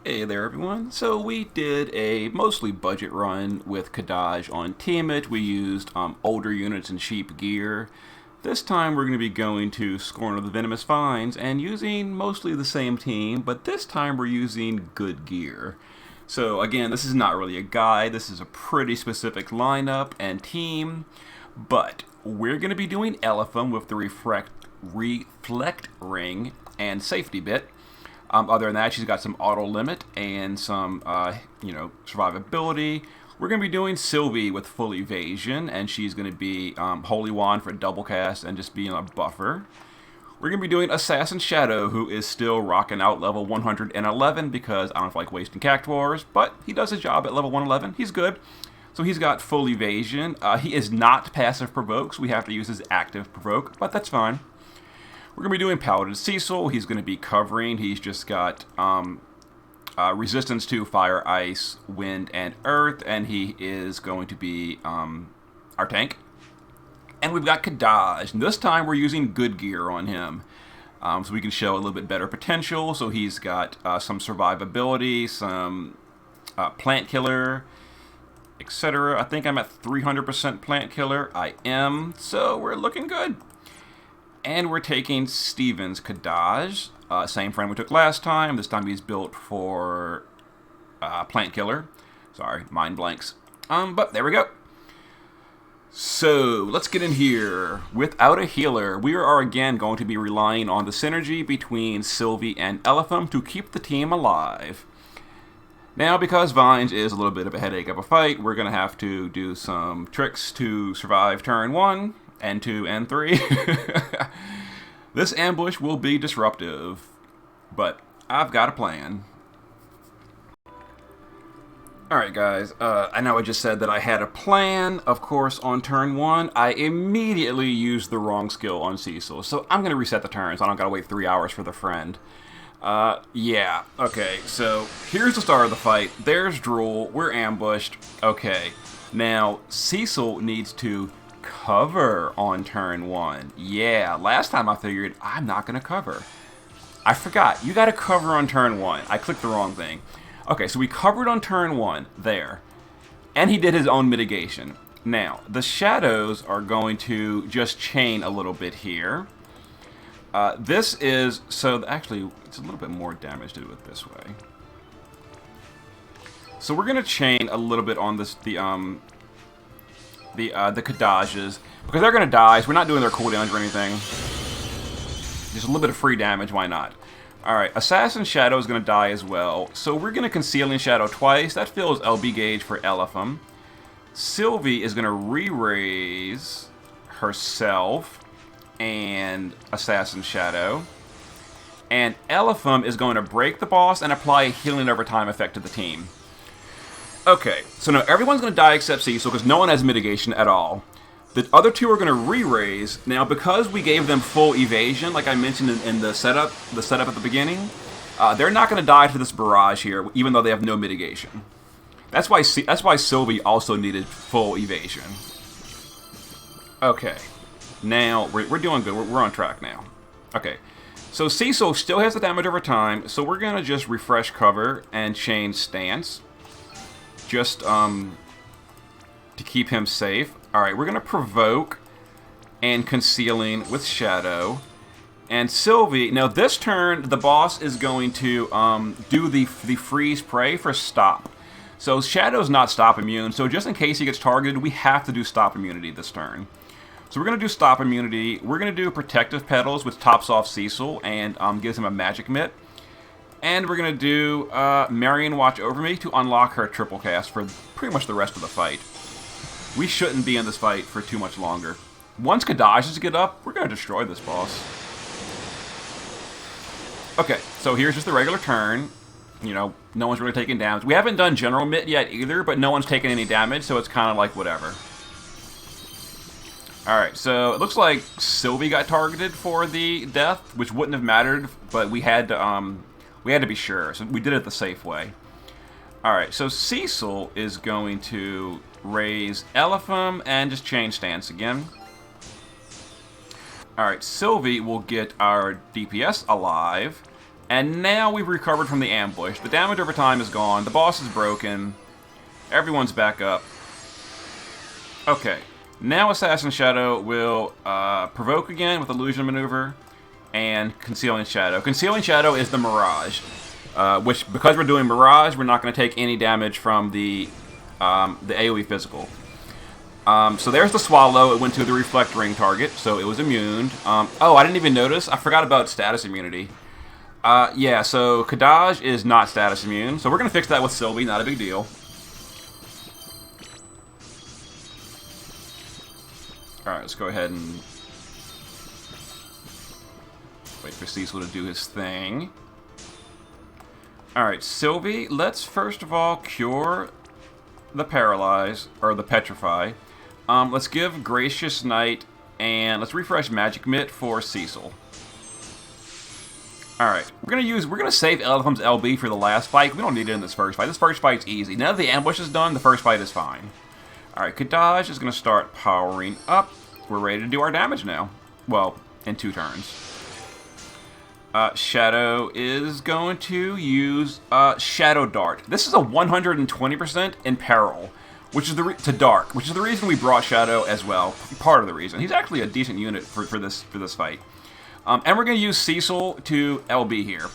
Hey there everyone. So we did a mostly budget run with Kadaj on Team It. We used older units and cheap gear. This time we're going to be going to Scorn of the Venomous Vines and using mostly the same team, but this time we're using good gear. So again, this is not really a guide. This is a pretty specific lineup and team, but we're going to be to be Elephant with the reflect ring and safety bit. Other than that, she's got some auto limit and some, survivability. We're going to be doing Sylvie with full evasion, and she's going to be Holy Wand for double cast and just being a buffer. We're going to be doing Assassin Shadow, who is still rocking out level 111 because I don't feel like wasting Cactuars, but he does his job at level 111. He's good. So he's got full evasion. He is not passive provoke, so we have to use his active provoke, but that's fine. We're going to be doing Paladin Cecil. He's going to be covering. He's just got resistance to fire, ice, wind, and earth, and he is going to be our tank. And we've got Kadaj, and this time we're using good gear on him. So we can show a little bit better potential. So he's got some survivability, some plant killer, etc. I think I'm at 300% plant killer. I am. So we're looking good. And we're taking Steven's Kadaj, same frame we took last time. This time he's built for Plant Killer. Sorry, mind blanks. But there we go. So, let's get in here. Without a healer, we are again going to be relying on the synergy between Sylvie and Elephant to keep the team alive. Now, because Vines is a little bit of a headache of a fight, we're going to have to do some tricks to survive turn 1. And 2 and 3. This ambush will be disruptive, but I've got a plan. Alright guys, I know I just said that I had a plan. Of course, on turn 1, I immediately used the wrong skill on Cecil, so I'm going to reset the turns. I don't got to wait 3 hours for the friend. Yeah, okay, so here's the start of the fight. There's Drool, we're ambushed. Okay, now Cecil needs to cover on turn 1. Yeah, last time I figured I'm not going to cover. I forgot. You got to cover on turn 1. I clicked the wrong thing. Okay, so we covered on turn 1 there. And he did his own mitigation. Now, the shadows are going to just chain a little bit here. This is... So, actually, it's a little bit more damage to do it this way. So we're going to chain a little bit on this... the Kadajes, because they're going to die, so we're not doing their cooldowns or anything. Just a little bit of free damage, why not? Alright, Assassin Shadow is going to die as well, so we're going to Concealing Shadow twice. That fills LB gauge for Elephant. Sylvie is going to re-raise herself and Assassin Shadow. And Elephant is going to break the boss and apply a healing over time effect to the team. Okay, so now everyone's going to die except Cecil because no one has mitigation at all. The other two are going to re-raise. Now, because we gave them full evasion, like I mentioned in the setup at the beginning, they're not going to die to this barrage here, even though they have no mitigation. That's why Sylvie also needed full evasion. Okay, now we're doing good. We're on track now. Okay, so Cecil still has the damage over time, so we're going to just refresh cover and change stance. Just to keep him safe. Alright, we're going to provoke and Concealing with Shadow. And Sylvie, now this turn, the boss is going to do the freeze pray for stop. So Shadow's not stop immune, so just in case he gets targeted, we have to do stop immunity this turn. So we're going to do stop immunity. We're going to do Protective Petals, which tops off Cecil and gives him a magic mitt. And we're going to do Marion Watch Over Me to unlock her triple cast for pretty much the rest of the fight. We shouldn't be in this fight for too much longer. Once Kadaj get up, we're going to destroy this boss. Okay, so here's just the regular turn. You know, no one's really taking damage. We haven't done General Mitt yet either, but no one's taken any damage, so it's kind of like whatever. Alright, so it looks like Sylvie got targeted for the death, which wouldn't have mattered, but we had to be sure, so we did it the safe way. Alright, so Cecil is going to raise Elephant and just change stance again. Alright, Sylvie will get our DPS alive And now we've recovered from the ambush. The damage over time is gone. The boss is broken. Everyone's back up. Okay. Now Assassin Shadow will provoke again with Illusion Maneuver and Concealing Shadow. Concealing Shadow is the Mirage, which, because we're doing Mirage, we're not going to take any damage from the AoE physical. So there's the Swallow. It went to the Reflect Ring target, so it was immune. Oh, I didn't even notice. I forgot about status immunity. Yeah, so Kadaj is not status immune, so we're going to fix that with Sylvie, not a big deal. Alright, let's go ahead and wait for Cecil to do his thing. Alright, Sylvie, let's first of all cure the Paralyze, or the Petrify. Let's give Gracious Knight, and let's refresh Magic Mitt for Cecil. Alright, we're gonna save Elitham's LB for the last fight. We don't need it in this first fight. This first fight's easy. Now that the ambush is done, the first fight is fine. Alright, Kadaj is gonna start powering up. We're ready to do our damage now. Well, in 2 turns. Shadow is going to use Shadow Dart. This is a 120% in peril, which is to Dark, which is the reason we brought Shadow as well. Part of the reason. He's actually a decent unit for this fight. And we're going to use Cecil to LB here.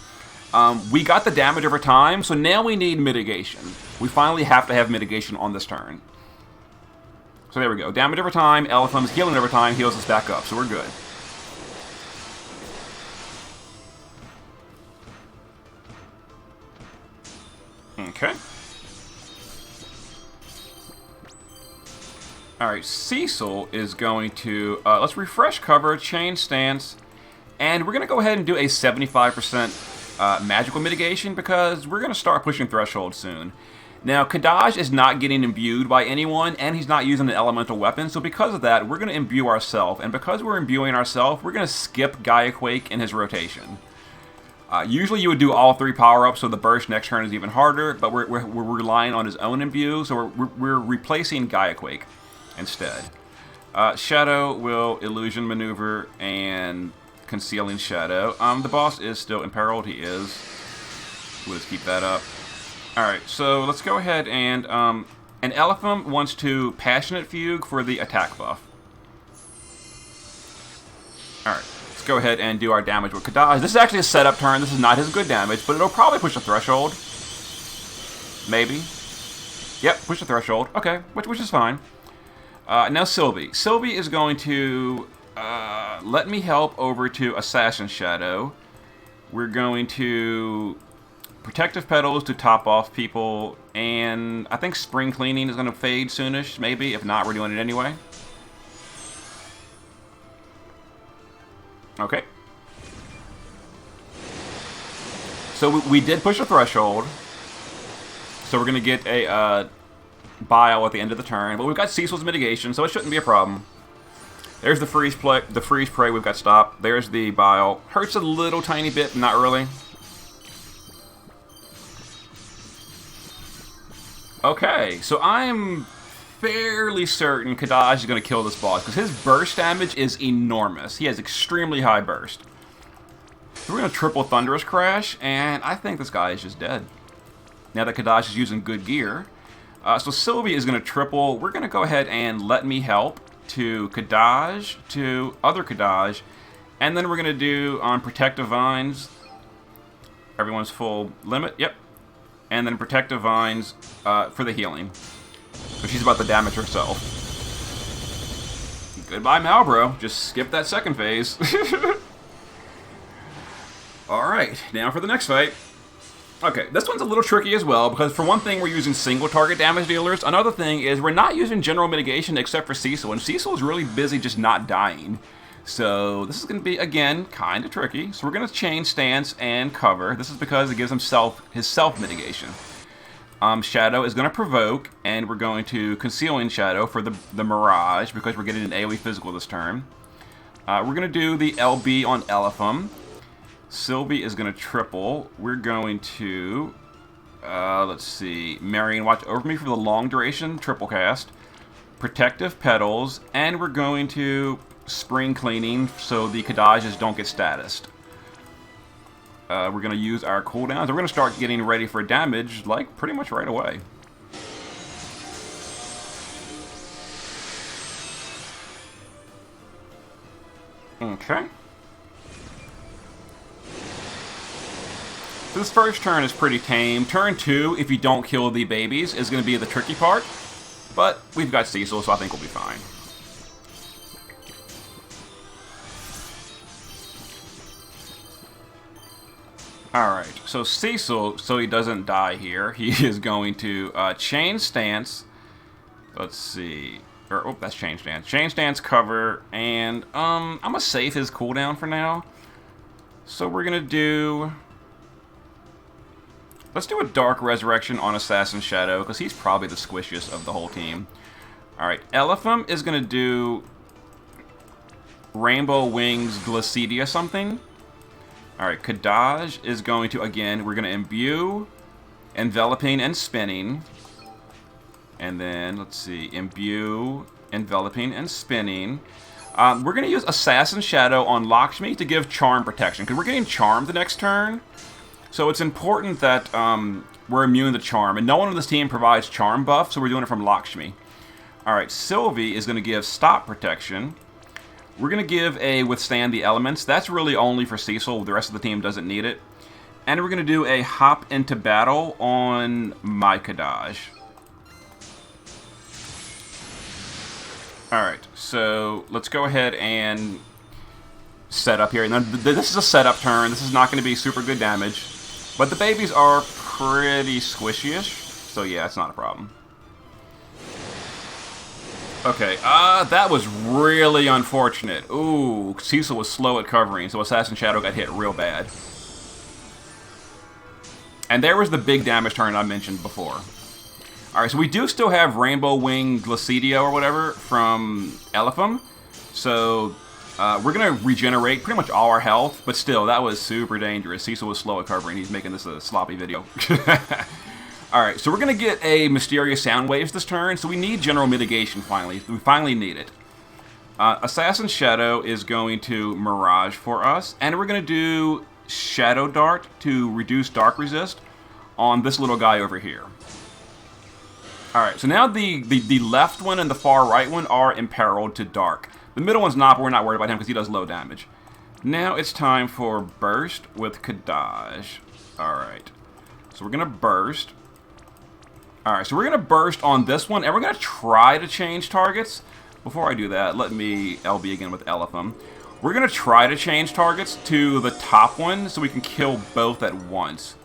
We got the damage over time, so now we need mitigation. We finally have to have mitigation on this turn. So there we go. Damage over time, Elitham's healing over time, heals us back up, so we're good. Okay. Alright, Cecil is going to... let's refresh cover, change stance, and we're going to go ahead and do a 75% magical mitigation because we're going to start pushing threshold soon. Now, Kadaj is not getting imbued by anyone, and he's not using an elemental weapon, so because of that, we're going to imbue ourselves, and because we're imbuing ourselves, we're going to skip Gaia Quake in his rotation. Usually you would do all 3 power-ups, so the burst next turn is even harder, but we're relying on his own imbue, so we're replacing Gaia Quake instead. Shadow will Illusion Maneuver and Concealing Shadow. The boss is still imperiled, he is. We'll just keep that up. Alright, so let's go ahead and Elitham wants to Passionate Fugue for the attack buff. Alright, let's go ahead and do our damage with Kadaj. This is actually a setup turn, this is not his good damage, but it'll probably push a threshold. Maybe. Yep, push the threshold. Okay, which is fine. Now Sylvie. Sylvie is going to let me help over to Assassin Shadow. We're going to Protective Petals to top off people, and I think Spring Cleaning is going to fade soonish, maybe. If not, we're doing it anyway. Okay. So we did push a threshold, so we're going to get a Bile at the end of the turn, but we've got Cecil's mitigation, so it shouldn't be a problem. There's the freeze prey we've got stopped. There's the Bile. Hurts a little tiny bit, not really. Okay, so I'm fairly certain Kadaj is going to kill this boss, because his burst damage is enormous. He has extremely high burst. So we're going to triple Thunderous Crash, and I think this guy is just dead. Now that Kadaj is using good gear. So Sylvie is going to triple. We're going to go ahead and Let Me Help to Kadaj, to other Kadaj, and then we're going to do on Protective Vines. Everyone's full limit, yep. And then Protective Vines for the healing. So she's about to damage herself. Goodbye, Malbro. Just skip that second phase. Alright, now for the next fight. Okay, this one's a little tricky as well, because for one thing, we're using single target damage dealers. Another thing is we're not using general mitigation except for Cecil, and Cecil is really busy just not dying. So this is going to be, again, kind of tricky. So we're going to change stance and cover. This is because it gives him his self mitigation. Shadow is going to provoke, and we're going to Concealing Shadow for the Mirage, because we're getting an AoE physical this turn. We're going to do the LB on Elitham. Sylvie is going to triple. We're going to, let's see, Marion watch over me for the long duration, triple cast. Protective Petals, and we're going to Spring Cleaning so the Kadajas don't get statused. we're going to use our cooldowns. We're going to start getting ready for damage, like, pretty much right away. Okay. This first turn is pretty tame. Turn 2, if you don't kill the babies, is going to be the tricky part. But we've got Cecil, so I think we'll be fine. Alright, so Cecil, so he doesn't die here, he is going to change stance. Let's see. Oh, that's change stance. Change stance, cover, and I'm going to save his cooldown for now. So we're going to do... Let's do a Dark Resurrection on Assassin Shadow, because he's probably the squishiest of the whole team. Alright, Elephant is going to do Rainbow Wings Glacidia something. Alright, Kadaj is going to, again, we're going to imbue, enveloping, and spinning. And then, let's see, imbue, enveloping, and spinning. We're going to use Assassin Shadow on Lakshmi to give charm protection, because we're getting charmed the next turn. So it's important that we're immune to charm, and no one on this team provides charm buff, so we're doing it from Lakshmi. Alright, Sylvie is going to give stop protection. We're going to give a withstand the elements. That's really only for Cecil. The rest of the team doesn't need it. And we're going to do a hop into battle on my Kadaj. Alright, so let's go ahead and set up here. Now, this is a setup turn. This is not going to be super good damage. But the babies are pretty squishy-ish. So yeah, it's not a problem. Okay, that was really unfortunate. Ooh, Cecil was slow at covering, so Assassin Shadow got hit real bad. And there was the big damage turn I mentioned before. Alright, so we do still have Rainbow Wing Glacidia or whatever from Elephant. So, we're going to regenerate pretty much all our health, but still, that was super dangerous. Cecil was slow at covering. He's making this a sloppy video. Alright, so we're going to get a Mysterious Sound Waves this turn, so we need General Mitigation finally. We finally need it. Assassin Shadow is going to Mirage for us, and we're going to do Shadow Dart to reduce Dark Resist on this little guy over here. Alright, so now the left one and the far right one are imperiled to Dark. The middle one's not, but we're not worried about him because he does low damage. Now it's time for Burst with Kadaj. Alright, so we're going to Burst. Alright, so we're going to burst on this one, and we're going to try to change targets. Before I do that, let me LB again with Elephant. We're going to try to change targets to the top one, so we can kill both at once.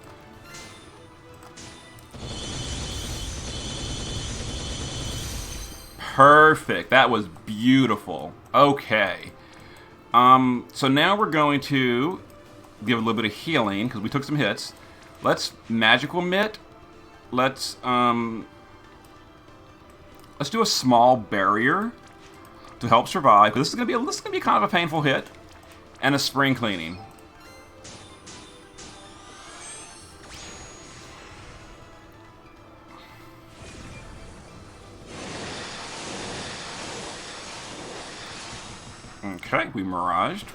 Perfect. That was beautiful. Okay. So now we're going to give a little bit of healing, because we took some hits. Let's Magical Mitt. Let's do a small barrier to help survive, because this is gonna be kind of a painful hit, and a spring cleaning. Okay, we miraged,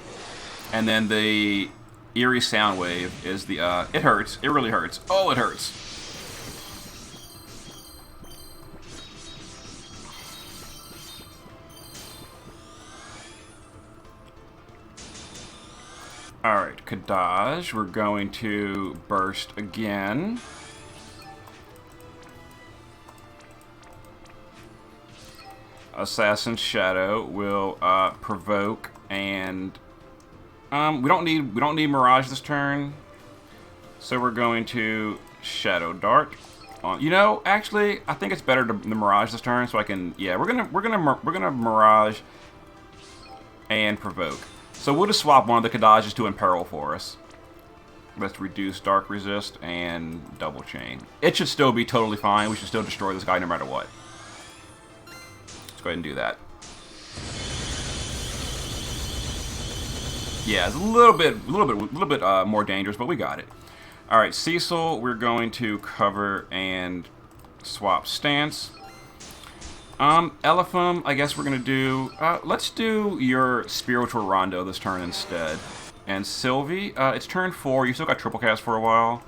and then the eerie sound wave is the it hurts. It really hurts. Oh, it hurts. Alright, Kadaj, we're going to burst again. Assassin Shadow will provoke, and we don't need Mirage this turn, so we're going to Shadow Dart. You know, actually, I think it's better to Mirage this turn, so I can. Yeah, we're gonna Mirage and provoke. So we'll just swap one of the Kadajas to Imperil for us. Let's reduce Dark Resist and double chain. It should still be totally fine. We should still destroy this guy no matter what. Let's go ahead and do that. Yeah, it's a little bit more dangerous, but we got it. All right, Cecil, we're going to cover and swap stance. Elephant, I guess we're gonna do. Let's do your Spiritual Rondo this turn instead. And Sylvie, it's turn 4. You still got triple cast for a while.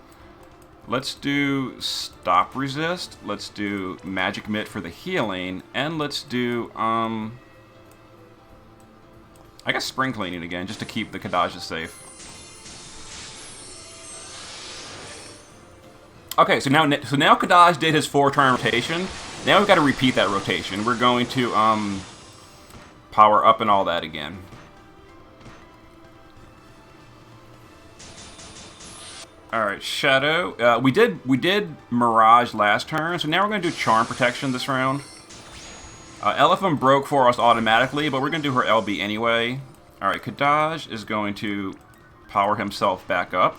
Let's do Stop Resist. Let's do Magic Mitt for the healing. And let's do, I guess Spring Cleaning again, just to keep the Kadajas safe. Okay, so now Kadaj did his 4-turn rotation. Now we've got to repeat that rotation. We're going to, power up and all that again. Alright, Shadow. We did Mirage last turn, so now we're going to do Charm Protection this round. Elephant broke for us automatically, but we're going to do her LB anyway. Alright, Kadaj is going to power himself back up.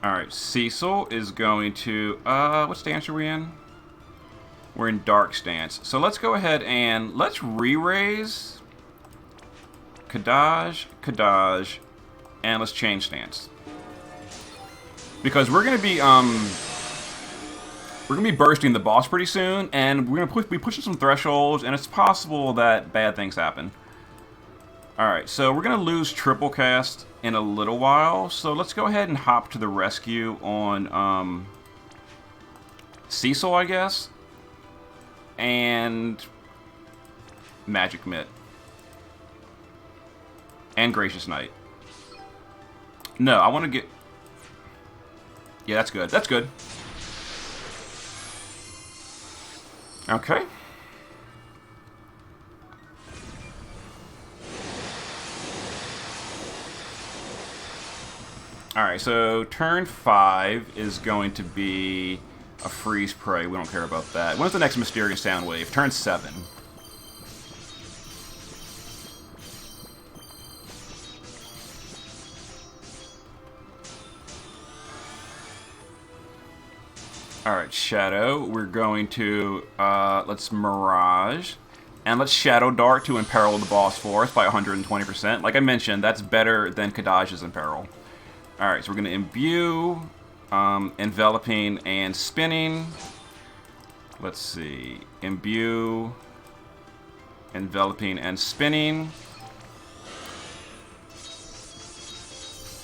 Alright, Cecil is going to... what stance are we in? We're in Dark Stance. So let's go ahead and let's re-raise Kadaj, Kadaj, and let's change stance. Because we're gonna be bursting the boss pretty soon, and we're gonna be pushing some thresholds, and it's possible that bad things happen. Alright, so we're gonna lose triple cast in a little while, so let's go ahead and hop to the rescue on Cecil, I guess, and Magic Mitt. And Gracious Knight. No, I want to get... Yeah, that's good. That's good. Okay. Alright, so turn 5 is going to be a Freeze Prey. We don't care about that. When's the next Mysterious Sound Wave? Turn 7. Alright, Shadow. We're going to, let's Mirage. And let's Shadow Dart to imperil the boss for us by 120%. Like I mentioned, that's better than Kadaj's Imperil. Alright, so we're going to Imbue, Enveloping, and Spinning. Let's see. Imbue, Enveloping, and Spinning.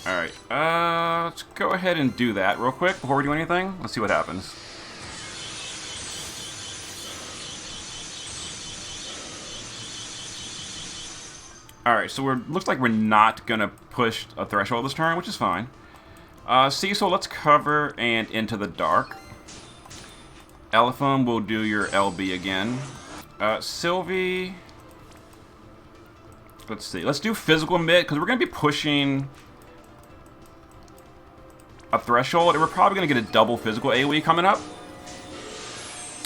Alright, let's go ahead and do that real quick before we do anything. Let's see what happens. Alright, so looks like we're not going to push a threshold this turn, which is fine. Cecil, let's cover and Into the Dark. Elephant will do your LB again. Sylvie, let's see. Let's do Physical Mitt, because we're going to be pushing a threshold, and we're probably going to get a double physical AoE coming up.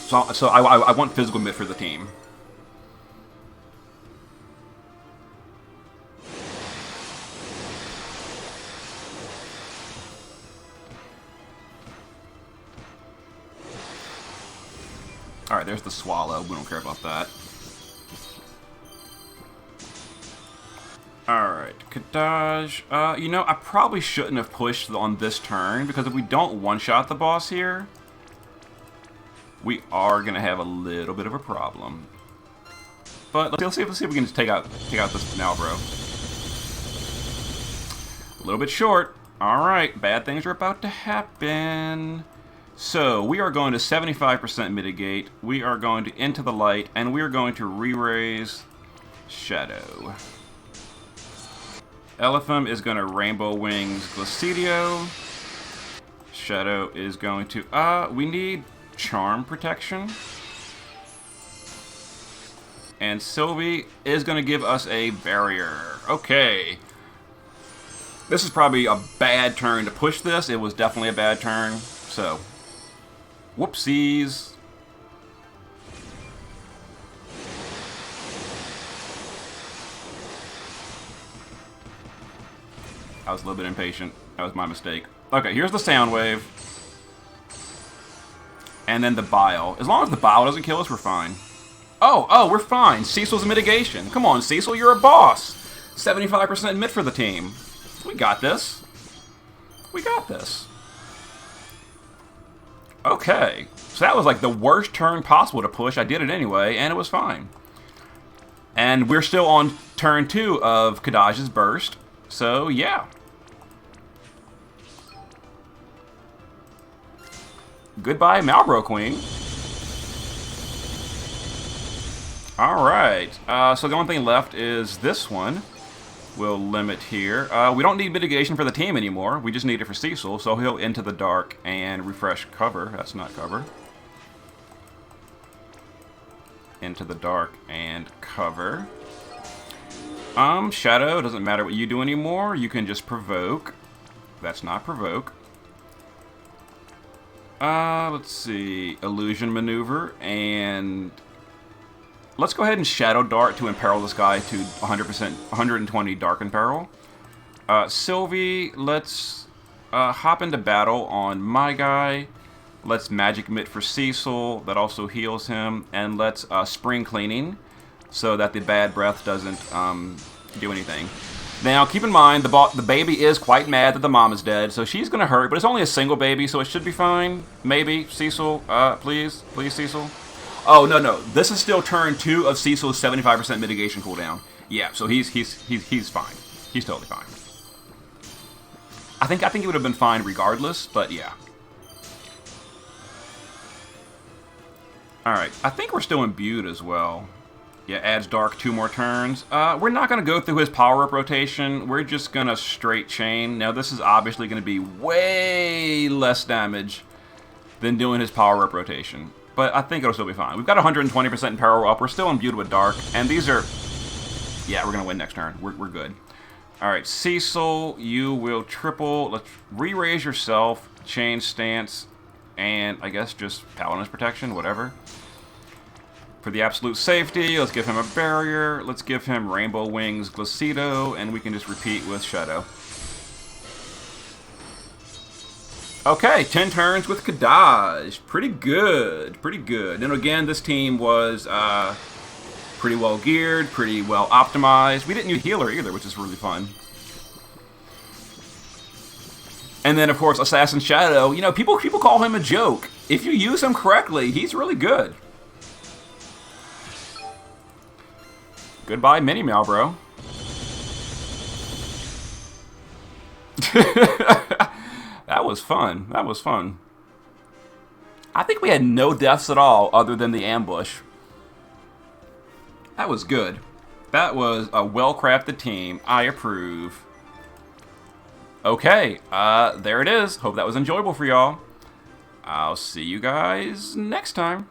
So I want Physical Mitt for the team. Alright, there's the Swallow. We don't care about that. Alright, Kadaj. You know, I probably shouldn't have pushed on this turn, because if we don't one-shot the boss here, we are going to have a little bit of a problem. But let's see if we can just take out this Malbro. A little bit short. Alright, bad things are about to happen. So, we are going to 75% mitigate, we are going to Into the Light, and we are going to re-raise Shadow. Elephant is going to Rainbow Wings Glacidio. Shadow is going to, we need Charm Protection. And Sylvie is going to give us a Barrier. Okay. This is probably a bad turn to push this. It was definitely a bad turn, so... Whoopsies. I was a little bit impatient. That was my mistake. Okay, here's the Sound Wave. And then the Bile. As long as the Bile doesn't kill us, we're fine. Oh, we're fine. Cecil's a mitigation. Come on, Cecil, you're a boss. 75% mid for the team. We got this. We got this. Okay, so that was like the worst turn possible to push. I did it anyway, and it was fine. And we're still on turn 2 of Kadaj's burst, so yeah. Goodbye, Malbro Queen. Alright, so the only thing left is this one. We'll limit here. We don't need mitigation for the team anymore. We just need it for Cecil, so he'll Into the Dark and refresh cover. That's not cover. Into the Dark and cover. Shadow, doesn't matter what you do anymore. You can just provoke. That's not provoke. Let's see. Illusion Maneuver, and let's go ahead and Shadow Dart to imperil this guy to 100%, 120 Dark Imperil. Sylvie, let's hop into battle on my guy. Let's Magic Mitt for Cecil. That also heals him. And let's Spring Cleaning so that the bad breath doesn't do anything. Now, keep in mind, the baby is quite mad that the mom is dead, so she's going to hurt, but it's only a single baby, so it should be fine. Maybe. Cecil, please. Please, Cecil. Oh, no. This is still turn 2 of Cecil's 75% mitigation cooldown. Yeah, so he's fine. He's totally fine. I think it would have been fine regardless, but yeah. Alright, I think we're still imbued as well. Yeah, adds Dark 2 more turns. We're not going to go through his power-up rotation. We're just going to straight chain. Now, this is obviously going to be way less damage than doing his power-up rotation. But I think it'll still be fine. We've got 120% in power-up. We're still imbued with Dark. And these are... Yeah, we're going to win next turn. We're good. Alright, Cecil, you will triple. Let's re-raise yourself. Change stance. And I guess just Paladin's Protection, whatever. For the absolute safety, let's give him a barrier. Let's give him Rainbow Wings Glacido, and we can just repeat with Shadow. Okay, 10 turns with Kadaj. Pretty good, pretty good. And again, this team was pretty well geared, pretty well optimized. We didn't use healer either, which is really fun. And then, of course, Assassin Shadow. You know, people call him a joke. If you use him correctly, he's really good. Goodbye, Mini Malbro. That was fun. That was fun. I think we had no deaths at all other than the ambush. That was good. That was a well-crafted team. I approve. Okay, there it is. Hope that was enjoyable for y'all. I'll see you guys next time.